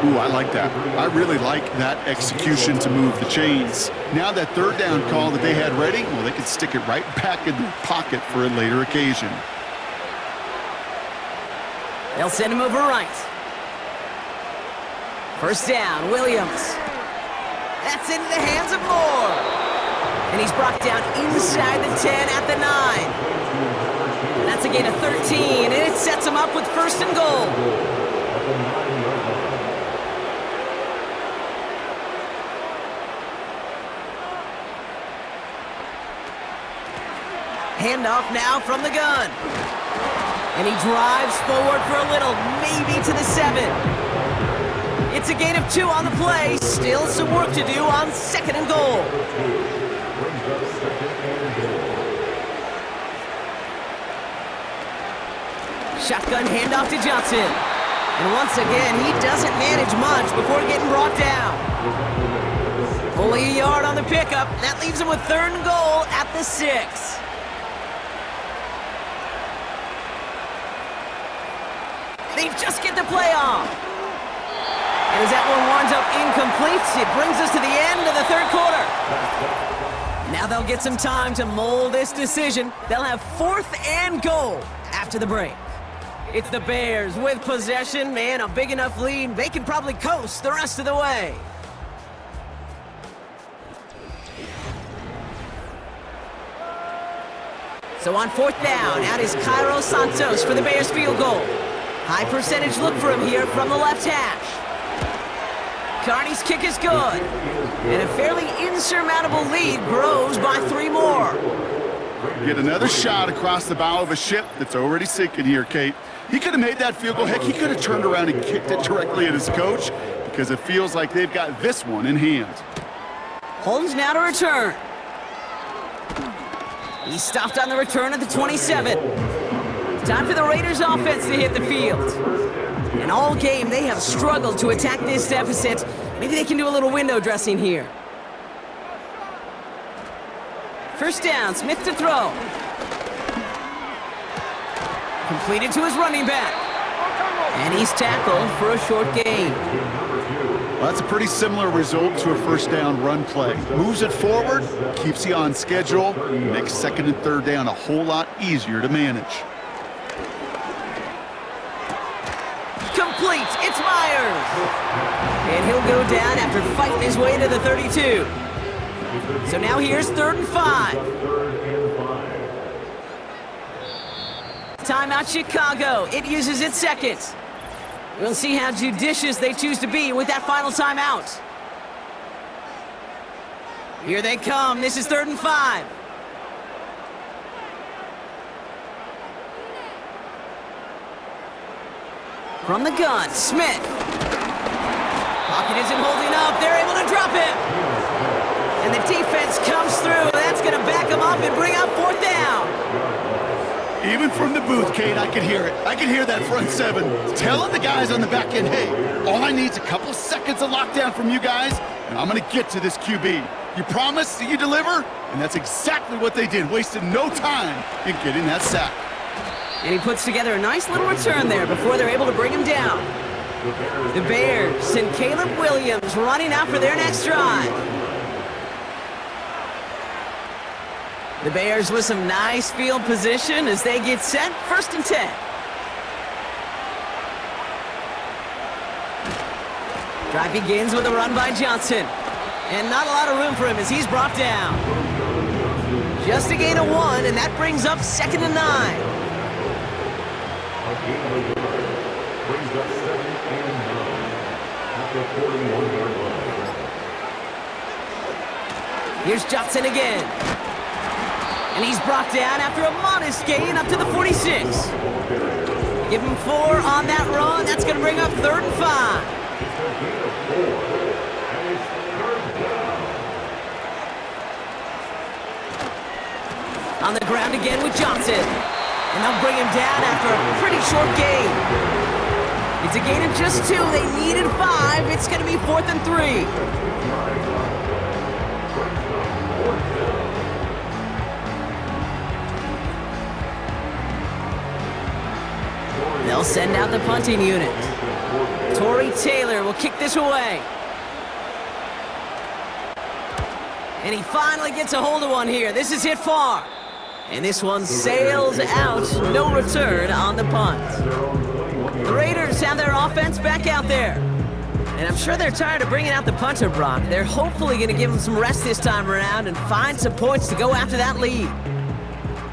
Ooh, I like that. I really like that execution to move the chains. Now that third down call that they had ready, well, they can stick it right back in their pocket for a later occasion. They'll send him over right. First down, Williams. That's into the hands of Moore. And he's brought down inside the 10 at the 9. That's a gain of 13, and it sets him up with first and goal. Handoff now from the gun. And he drives forward for a little, maybe to the 7. It's a gain of 2 on the play. Still some work to do on second and goal. Shotgun handoff to Johnson. And once again, he doesn't manage much before getting brought down. Only a yard on the pickup. That leaves him with third and goal at the 6. They just get the play off. And as that one winds up incomplete, it brings us to the end of the third quarter. Now they'll get some time to mold this decision. They'll have 4th and goal after the break. It's the Bears with possession, man, a big enough lead. They can probably coast the rest of the way. So on 4th down, out is Cairo Santos for the Bears field goal. High percentage look for him here from the left hash. Carney's kick is good. And a fairly insurmountable lead grows by 3 more. Get another shot across the bow of a ship that's already sinking here, Kate. He could have made that field goal. Heck, he could have turned around and kicked it directly at his coach because it feels like they've got this one in hand. Holmes now to return. He stopped on the return at the 27. Time for the Raiders offense to hit the field. And all game, they have struggled to attack this deficit. Maybe they can do a little window dressing here. First down, Smith to throw. Completed to his running back. And he's tackled for a short gain. Well, that's a pretty similar result to a first down run play. Moves it forward, keeps you on schedule, makes second and third down a whole lot easier to manage. Complete, it's Myers. And he'll go down after fighting his way to the 32. So now here's 3rd and 5. Timeout Chicago, it uses its second. We'll see how judicious they choose to be with that final timeout. Here they come, this is 3rd and 5. From the gun, Smith. Pocket isn't holding up. They're able to drop him. And the defense comes through. That's going to back him up and bring up 4th down. Even from the booth, Kate, I could hear it. I could hear that front seven telling the guys on the back end, hey, all I need is a couple seconds of lockdown from you guys, and I'm going to get to this QB. You promise that you deliver? And that's exactly what they did, wasted no time in getting that sack. And he puts together a nice little return there before they're able to bring him down. The Bears send Caleb Williams running out for their next drive. The Bears with some nice field position as they get set, 1st and 10. Drive begins with a run by Johnson. And not a lot of room for him as he's brought down. Just a gain of 1, and that brings up 2nd and 9. Brings up 7th and 9 at the 41-yard line. Here's Johnson again. And he's brought down after a modest gain up to the 46. Give him 4 on that run. That's going to bring up 3rd and 5. On the ground again with Johnson. And they'll bring him down after a pretty short gain. It's a gain of just 2. They needed 5. It's going to be 4th and 3. They'll send out the punting unit. Torrey Taylor will kick this away. And he finally gets a hold of one here. This is hit far. And this one sails out. No return on the punt. The Raiders have their offense back out there. And I'm sure they're tired of bringing out the punter, Brock. They're hopefully going to give him some rest this time around and find some points to go after that lead.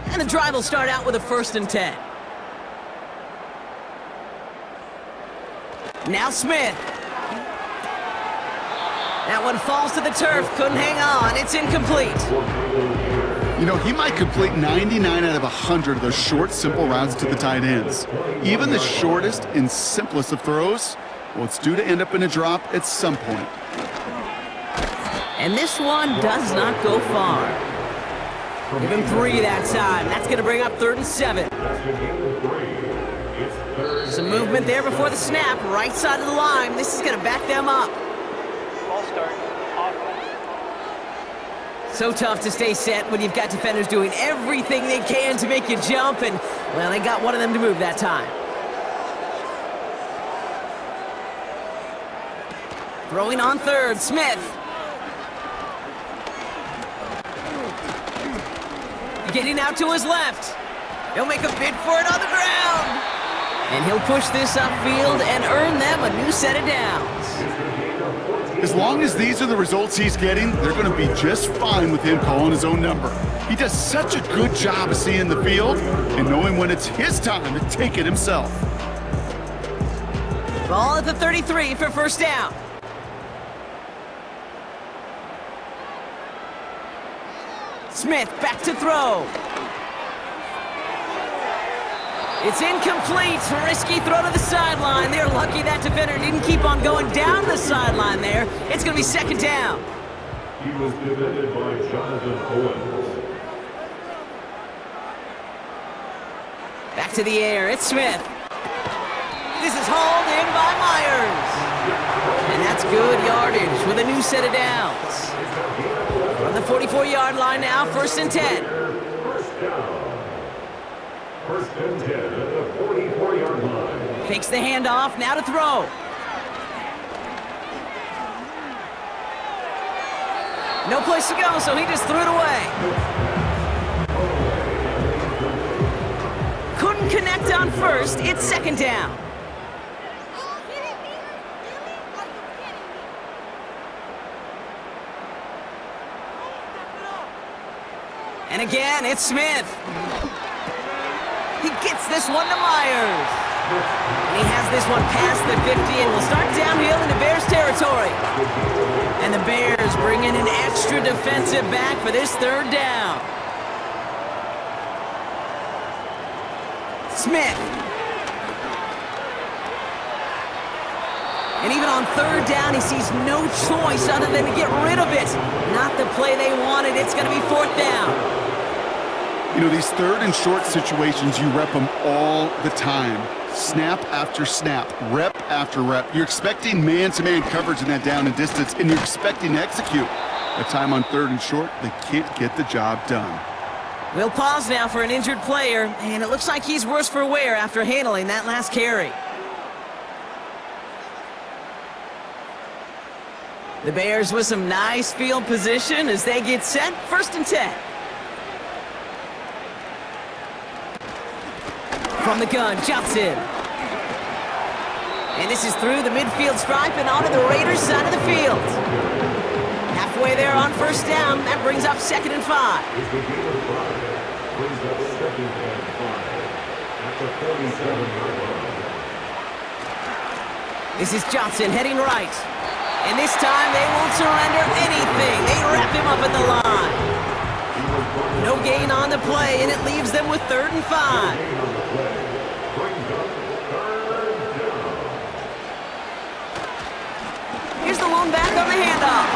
And the drive will start out with a 1st and 10. Now Smith. That one falls to the turf. Couldn't hang on. It's incomplete. You know, he might complete 99 out of 100 of those short, simple routes to the tight ends. Even the shortest and simplest of throws, well, it's due to end up in a drop at some point. And this one does not go far. Give him 3 that time. That's going to bring up 3rd and 7. Some movement there before the snap. Right side of the line. This is going to back them up. Ball start. Offense. So tough to stay set when you've got defenders doing everything they can to make you jump. And, well, they got one of them to move that time. Throwing on 3rd. Smith. Getting out to his left. He'll make a bid for it on the ground. And he'll push this upfield and earn them a new set of downs. As long as these are the results he's getting, they're going to be just fine with him calling his own number. He does such a good job of seeing the field and knowing when it's his time to take it himself. Ball at the 33 for 1st down. Smith back to throw. It's incomplete. Risky throw to the sideline. They're lucky that defender didn't keep on going down the sideline there. It's going to be 2nd down. He was defended by Jonathan Owens. Back to the air. It's Smith. This is hauled in by Myers. And that's good yardage with a new set of downs. On the 44-yard line now, 1st and 10. First down. 1st and 10 at the 44-yard line. Takes the handoff, now to throw. No place to go, so he just threw it away. Couldn't connect on 1st, it's 2nd down. And again, it's Smith. He gets this one to Myers. And he has this one past the 50 and will start downhill into Bears territory. And the Bears bring in an extra defensive back for this 3rd down. Smith. And even on 3rd down, he sees no choice other than to get rid of it. Not the play they wanted. It's going to be 4th down. You know, these third and short situations, you rep them all the time. Snap after snap, rep after rep. You're expecting man-to-man coverage in that down and distance, and you're expecting to execute. That time on third and short, they can't get the job done. We'll pause now for an injured player, and it looks like he's worse for wear after handling that last carry. The Bears with some nice field position as they get set, 1st and 10. From the gun, Johnson. And this is through the midfield stripe and onto the Raiders' side of the field. Halfway there on 1st down, that brings up 2nd and 5. Brings up 2nd and 5 at the 47-yard line. This is Johnson heading right. And this time they won't surrender anything. They wrap him up at the line. No gain on the play, and it leaves them with 3rd and 5. Here's the lone back on the handoff.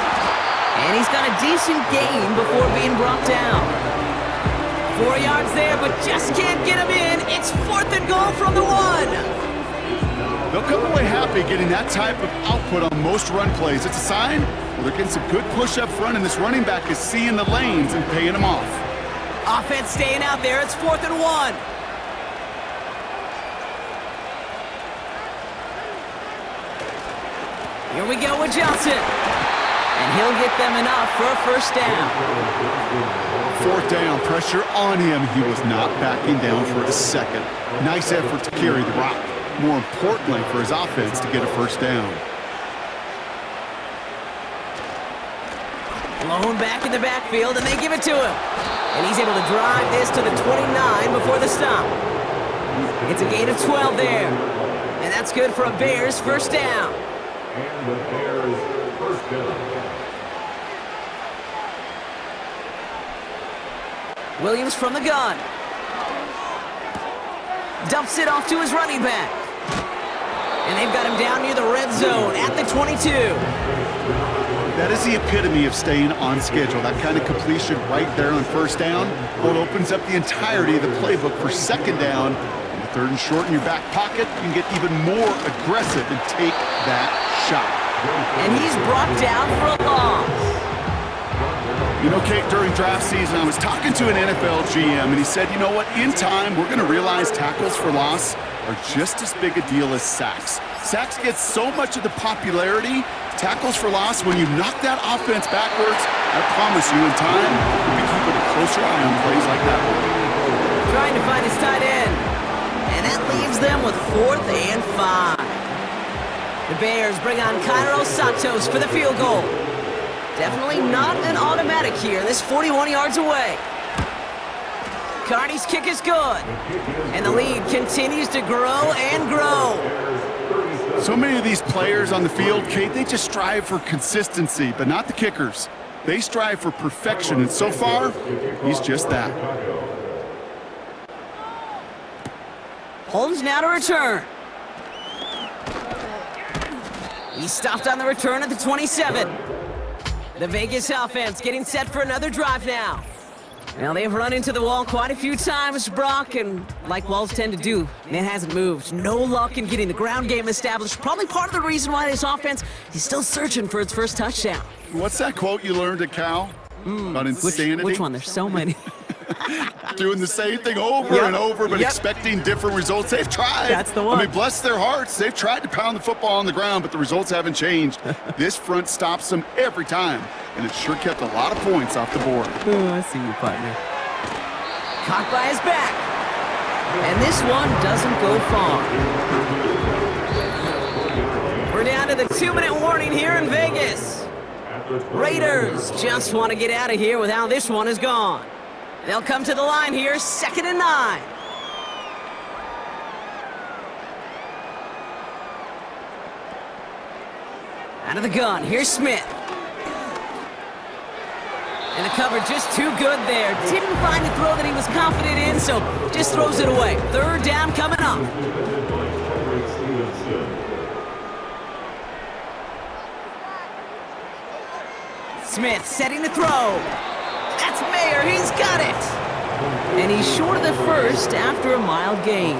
And he's got a decent gain before being brought down. 4 yards there, but just can't get him in. It's 4th and goal from the 1. They'll come away happy getting that type of output on most run plays. It's a sign well, they're getting some good push up front, and this running back is seeing the lanes and paying them off. Offense staying out there. It's 4th and 1. Here we go with Johnson. And he'll get them enough for a 1st down. 4th down, pressure on him. He was not backing down for a second. Nice effort to carry the rock. More importantly for his offense to get a 1st down. Lone back in the backfield, and they give it to him. And he's able to drive this to the 29 before the stop. It's a gain of 12 there. And that's good for a Bears 1st down. And the Bears 1st down. Williams from the gun. Dumps it off to his running back. And they've got him down near the red zone at the 22. That is the epitome of staying on schedule. That kind of completion right there on 1st down. Well, it opens up the entirety of the playbook for 2nd down. And the 3rd and short in your back pocket, you can get even more aggressive and take that shot. And he's brought down for a loss. You know, Kate, during draft season, I was talking to an NFL GM, and he said, you know what, in time, we're going to realize tackles for loss are just as big a deal as sacks. Sacks get so much of the popularity. Tackles for loss, when you knock that offense backwards, I promise you, in time, you'll be keeping a closer eye on plays like that one. Trying to find his tight end. And that leaves them with 4th and 5. The Bears bring on Cairo Santos for the field goal. Definitely not an automatic here. This 41 yards away. Carney's kick is good. And the lead continues to grow and grow. So many of these players on the field, Kate, they just strive for consistency, but not the kickers. They strive for perfection, and so far, he's just that. Holmes now to return. He stopped on the return at the 27. The Vegas offense getting set for another drive now. Now, they've run into the wall quite a few times, Brock, and like walls tend to do, it hasn't moved. No luck in getting the ground game established. Probably part of the reason why this offense is still searching for its 1st touchdown. What's that quote you learned at Cal? About insanity? Which one? There's so many. Doing the same thing over and over, but expecting different results. They've tried. That's the one. I mean, bless their hearts. They've tried to pound the football on the ground, but the results haven't changed. This front stops them every time, and it sure kept a lot of points off the board. Oh, I see you, partner. Caught by his back. And this one doesn't go far. We're down to the 2-minute warning here in Vegas. Raiders just want to get out of here with how this one is gone. They'll come to the line here, 2nd and 9. Out of the gun, here's Smith. And the cover just too good there. Didn't find the throw that he was confident in, so just throws it away. 3rd down coming up. Smith setting the throw. That's Mayer, he's got it. And he's short of the first after a mild gain.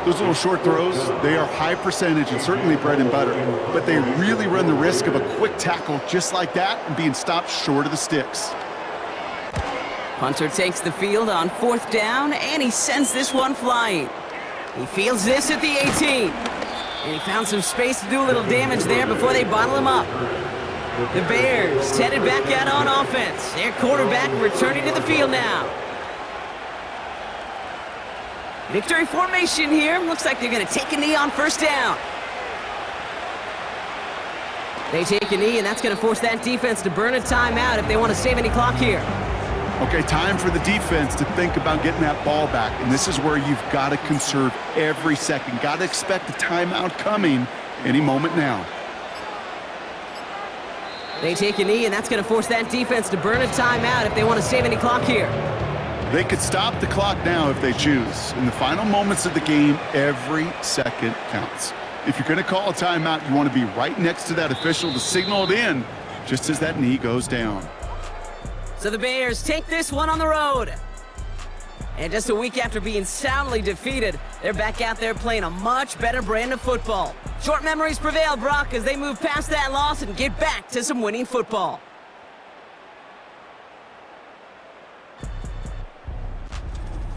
Those little short throws, they are high percentage and certainly bread and butter, but they really run the risk of a quick tackle just like that and being stopped short of the sticks. Punter takes the field on 4th down, and he sends this one flying. He fields this at the 18. And he found some space to do a little damage there before they bottle him up. The Bears headed back out on offense. Their quarterback returning to the field now. Victory formation here. Looks like they're going to take a knee on 1st down. They take a knee, and that's going to force that defense to burn a timeout if they want to save any clock here. Okay, time for the defense to think about getting that ball back, and this is where you've got to conserve every second. Got to expect a timeout coming any moment now. They take a knee, and that's going to force that defense to burn a timeout if they want to save any clock here. They could stop the clock now if they choose. In the final moments of the game, every second counts. If you're going to call a timeout, you want to be right next to that official to signal it in just as that knee goes down. So the Bears take this one on the road. And just a week after being soundly defeated, they're back out there playing a much better brand of football. Short memories prevail, Brock, as they move past that loss and get back to some winning football.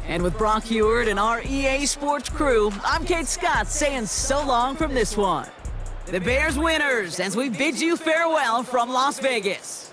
And with Brock Huard and our EA Sports crew, I'm Kate Scott saying so long from this one. The Bears winners as we bid you farewell from Las Vegas.